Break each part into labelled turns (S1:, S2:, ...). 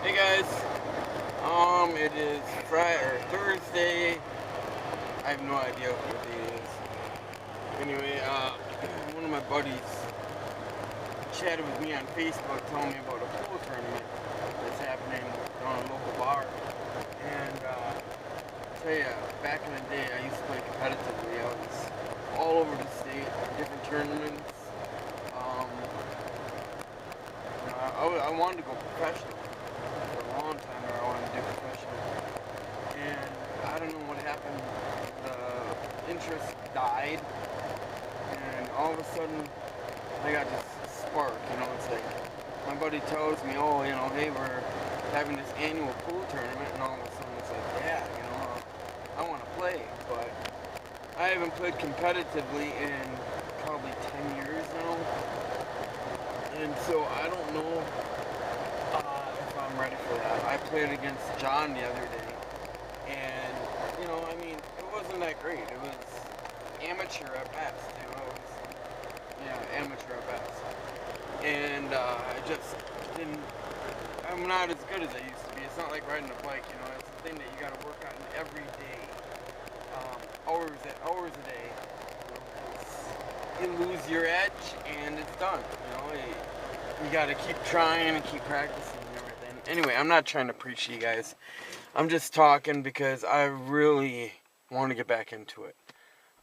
S1: Hey guys, it is Friday or Thursday. I have no idea what the date is. Anyway, one of my buddies chatted with me on Facebook, telling me about a pool tournament that's happening down a local bar. And I tell you, back in the day, I used to play competitively. I was all over the state, different tournaments. Um, I wanted to go professional for a long time. There, I wanted to do professional. And I don't know what happened. The interest died, and all of a sudden, I got this spark. It's like my buddy tells me, "Oh, hey, we're having this annual pool tournament," and all of a sudden, it's like, "Yeah, I want to play," but I haven't played competitively in probably 10 years now, and so I don't know if I'm ready for that. I played against John the other day, and it wasn't that great. It was amateur at best. Amateur at best. And I just didn't. I'm not as good as I used to be. It's not like riding a bike. It's a thing that you got to work on every day, hours a day. You lose your edge, and it's done. You got to keep trying and keep practicing and everything. Anyway, I'm not trying to preach to you guys. I'm just talking because I really want to get back into it.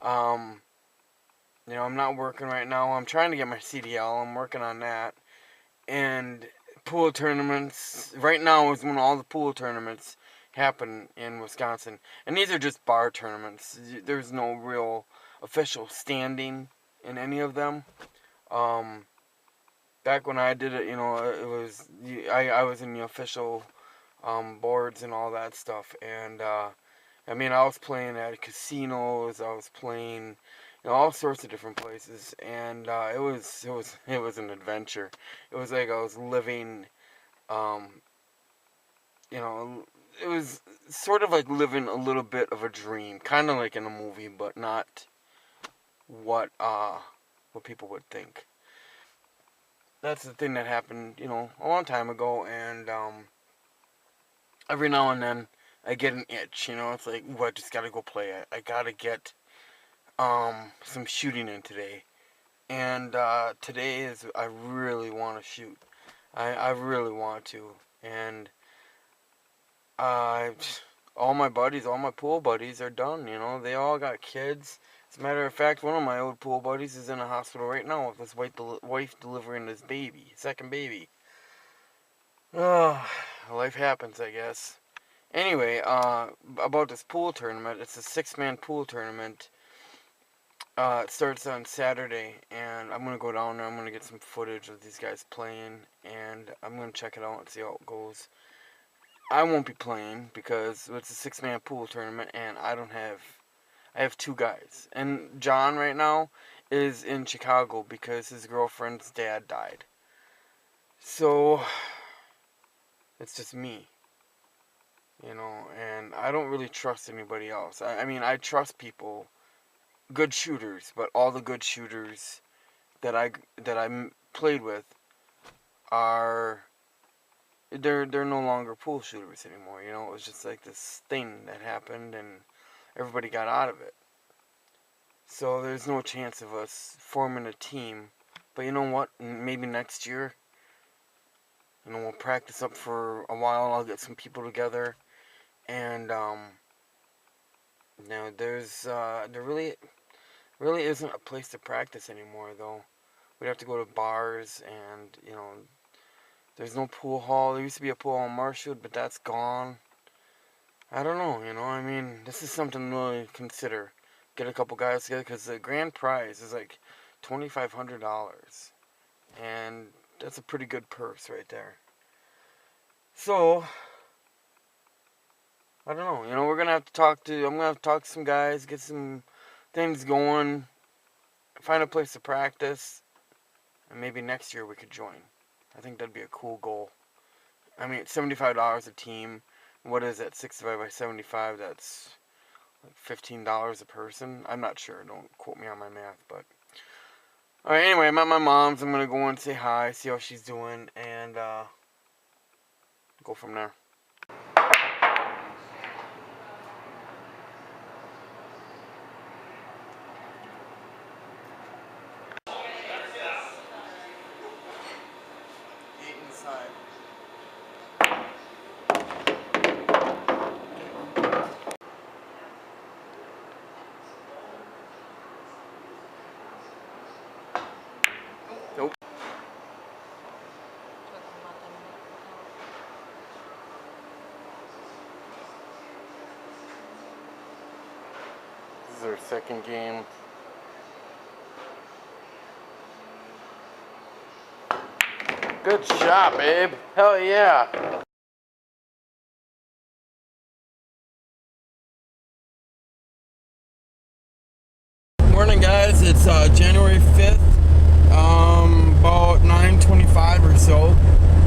S1: I'm not working right now. I'm trying to get my CDL. I'm working on that. And pool tournaments, right now is when all the pool tournaments happen in Wisconsin. And these are just bar tournaments. There's no real official standing in any of them. Back when I did it, it was, I was in the official boards and all that stuff. And, I was playing at casinos. I was playing, all sorts of different places, and it was an adventure. It was like I was living, um, you know, it was sort of like living a little bit of a dream, kind of like in a movie, but not what what people would think. That's the thing that happened, a long time ago, and every now and then I get an itch. It's like, ooh, I just gotta go play it. I gotta get some shooting in today. And today is, I really want to shoot. I really want to. And uh, all my buddies, all my pool buddies are done. They all got kids. As a matter of fact, one of my old pool buddies is in a hospital right now with his wife delivering his baby, second baby. Oh, life happens, I guess. Anyway, about this pool tournament, it's a six-man pool tournament. It starts on Saturday, and I'm gonna go down there. I'm gonna get some footage of these guys playing, and I'm gonna check it out and see how it goes. I won't be playing because it's a six-man pool tournament, and I have two guys, and John right now is in Chicago because his girlfriend's dad died. So it's just me, and I don't really trust anybody else. I trust people, good shooters, but all the good shooters that I played with are they're no longer pool shooters anymore. It was just like this thing that happened, and everybody got out of it. So there's no chance of us forming a team. But you know what? Maybe next year, we'll practice up for a while. I'll get some people together, and there really isn't a place to practice anymore though. We'd have to go to bars, and there's no pool hall. There used to be a pool hall in Marshwood, but that's gone. I don't know, this is something to really consider. Get a couple guys together, because the grand prize is like $2,500. And that's a pretty good purse right there. So, I don't know. We're going to have to I'm going to have to talk to some guys, get some things going, find a place to practice, and maybe next year we could join. I think that'd be a cool goal. It's $75 a team. What is that? 65 by 75. That's like $15 a person. I'm not sure. Don't quote me on my math, but all right. Anyway, I'm at my mom's. I'm gonna go and say hi, see how she's doing, and go from there. Nope. This is our second game. Good shot, babe. Hell yeah. Morning, guys. It's January 5th, about 9:25 or so.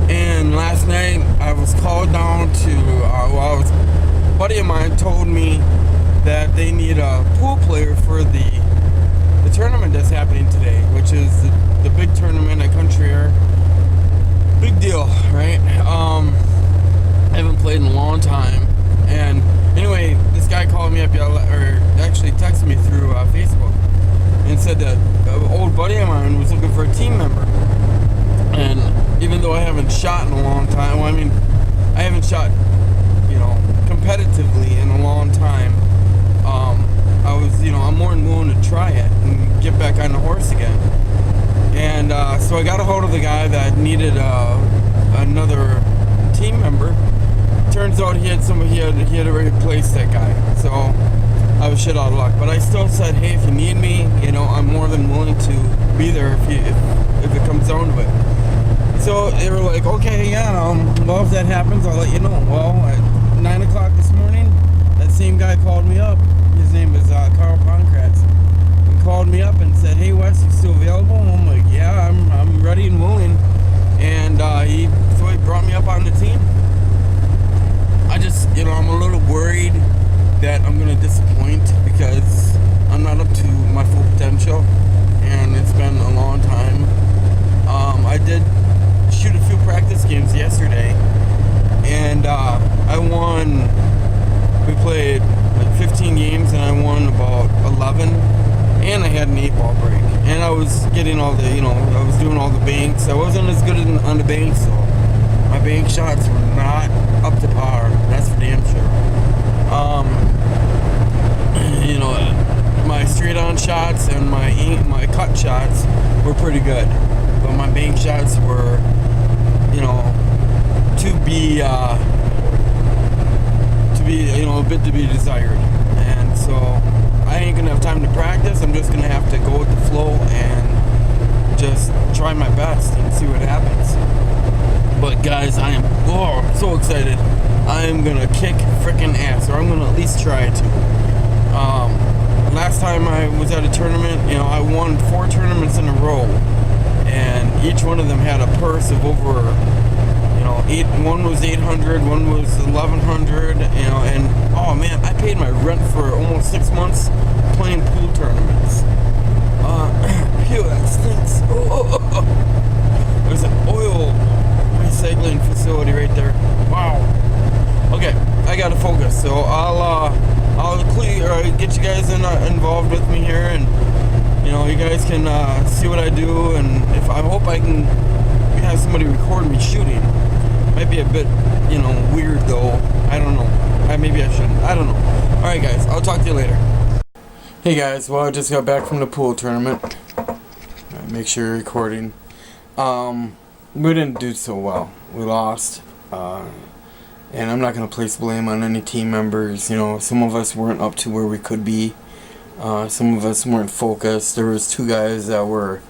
S1: And last night I was called down to, a buddy of mine told me that they need a pool player for the tournament that's happening today, which is the big tournament at Country Air. Big deal, right? I haven't played in a long time. And anyway, this guy called me up, or actually texted me through Facebook, and said that an old buddy of mine was looking for a team member. And even though I haven't shot in a long time, well, I mean, I haven't shot, competitively in a long time. I was, I'm more than willing to try it and get back on the horse again. And so I got a hold of the guy that needed another team member. Turns out he had already placed that guy. So I was shit out of luck. But I still said, hey, if you need me, I'm more than willing to be there if it comes down to it. So they were like, okay, yeah, well, if that happens, I'll let you know. Well, at 9 o'clock this morning, that same guy called me up. His name is Carl Pankratz. He called me up and said, hey, Wes, you still available? And I'm like, yeah, I'm ready and willing. And he brought me up on the team. I just, I'm a little worried that I'm going to disappoint because I'm not up to my full potential, and it's been a long time. I did shoot a few practice games yesterday, and I won. We played like 15 games, and I won about 11, and I had an 8-ball break. And I was getting all the, I was doing all the banks. I wasn't as good on the banks, so my bank shots were not up to par. That's for damn sure. My straight-on shots and my cut shots were pretty good, but my bank shots were, a bit to be desired. And so I ain't gonna have time to practice. I'm just gonna have to go with the flow and just try my best and see what happens. But guys, I am so excited. I am gonna kick frickin' ass, or I'm gonna at least try to. Last time I was at a tournament, I won 4 tournaments in a row, and each one of them had a purse of over, one was $800, one was $1,100, and oh man, I paid my rent for almost 6 months playing pool tournaments. Phew, that stinks. There's an oil recycling facility right there. Wow. Okay, I gotta focus, so I'll get you guys involved with me here, and you guys can see what I do, and if I hope I can have somebody record me shooting. Might be a bit, weird though. I don't know. Maybe I shouldn't. I don't know. All right, guys. I'll talk to you later. Hey guys. Well, I just got back from the pool tournament. Make sure you're recording. We didn't do so well. We lost. And I'm not going to place blame on any team members. Some of us weren't up to where we could be. Some of us weren't focused. There was 2 guys that were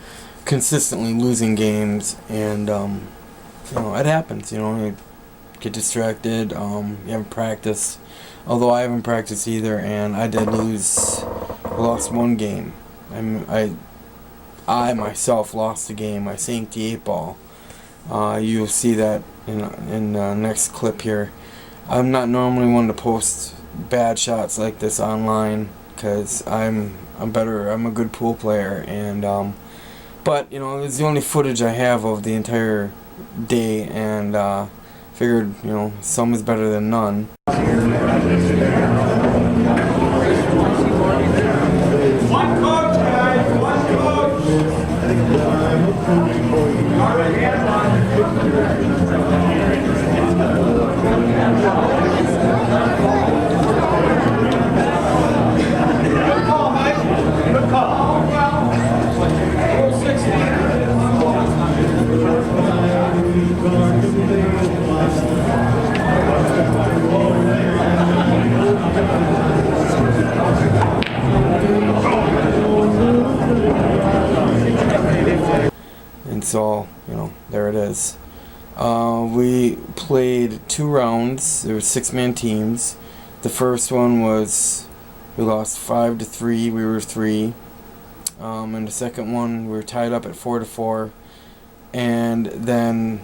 S1: consistently losing games, and it happens. You get distracted. You haven't practiced. Although I haven't practiced either, and I did lose. I lost 1 game. I myself lost the game. I sank the 8-ball. You'll see that in the next clip here. I'm not normally one to post bad shots like this online because I'm better. I'm a good pool player, and but it's the only footage I have of the entire day, and Figured, you know, some is better than none.
S2: One coach, guys, one coach. All right, hands Good call, Mike. Good call. Rule 16.
S1: And so, you know, there it is. We played 2 rounds. There were 6-man teams. The first one was, we lost 5-3. We were 3. And the second one, we were tied up at 4-4. And then,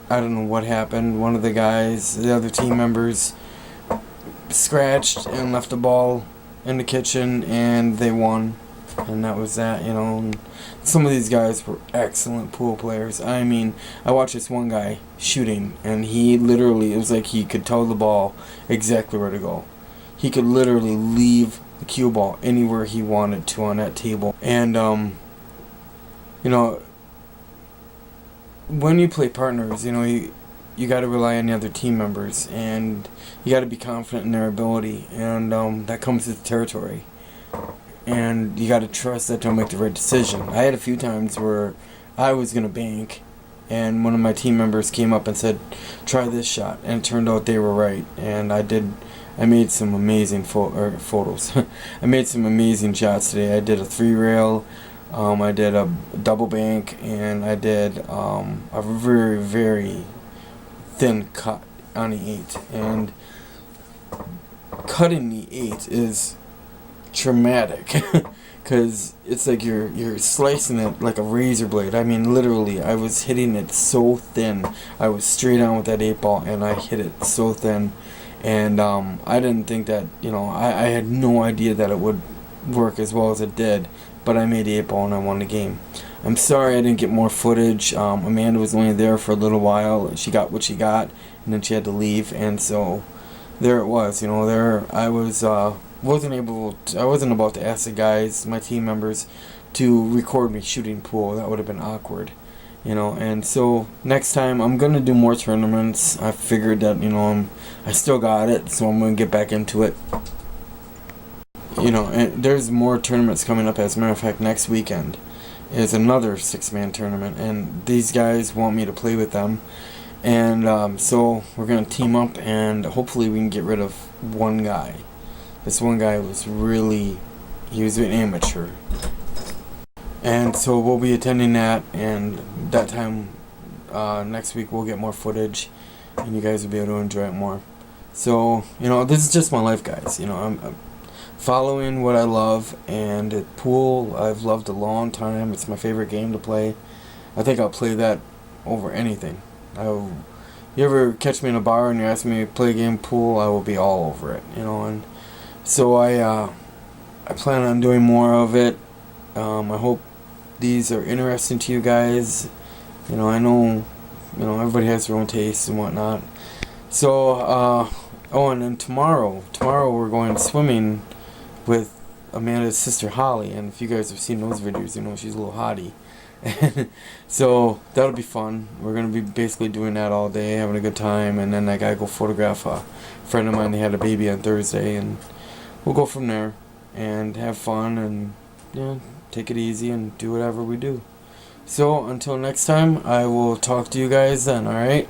S1: I don't know what happened. One of the guys, the other team members, scratched and left the ball in the kitchen, and they won. And that was that, you know. And some of these guys were excellent pool players. I mean, I watched this one guy shooting, and he literally, it was like he could tell the ball exactly where to go. He could literally leave the cue ball anywhere he wanted to on that table. And, you know, when you play partners, you know, you got to rely on the other team members, and you got to be confident in their ability, and that comes with the territory. And you got to trust that they'll make the right decision. I had a few times where I was going to bank, and one of my team members came up and said, try this shot, and it turned out they were right. And I made some amazing photos. I made some amazing shots today. I did a 3-rail, I did a double bank, and I did a very, very thin cut on the 8. And cutting the 8 is traumatic because it's like you're slicing it like a razor blade. I mean, literally, I was hitting it so thin. I was straight on with that 8 ball, and I hit it so thin. And I didn't think that, you know, I had no idea that it would work as well as it did. But I made the 8 ball and I won the game. I'm sorry I didn't get more footage. Amanda was only there for a little while. She got what she got, and then she had to leave. And so there it was. You know, there I was. I wasn't about to ask the guys, my team members, to record me shooting pool. That would have been awkward, you know. And so next time I'm gonna do more tournaments. I figured that, you know, I still got it, so I'm gonna get back into it. You know, and there's more tournaments coming up. As a matter of fact, next weekend is another 6-man tournament, and these guys want me to play with them. And so we're gonna team up, and hopefully we can get rid of one guy. This one guy was he was an amateur. And so we'll be attending that, and that time next week we'll get more footage, and you guys will be able to enjoy it more. So, you know, this is just my life, guys. You know, I'm following what I love, and pool I've loved a long time. It's my favorite game to play. I think I'll play that over anything. You ever catch me in a bar and you ask me to play a game of pool, I will be all over it, you know. And so I plan on doing more of it. I hope these are interesting to you guys. You know, I know, you know, everybody has their own tastes and whatnot. So, and then tomorrow we're going swimming with Amanda's sister Holly, and if you guys have seen those videos, you know she's a little hottie. So that'll be fun. We're gonna be basically doing that all day, having a good time, and then I gotta go photograph a friend of mine. They had a baby on Thursday, and we'll go from there and have fun and, you know, take it easy and do whatever we do. So until next time, I will talk to you guys then. All right.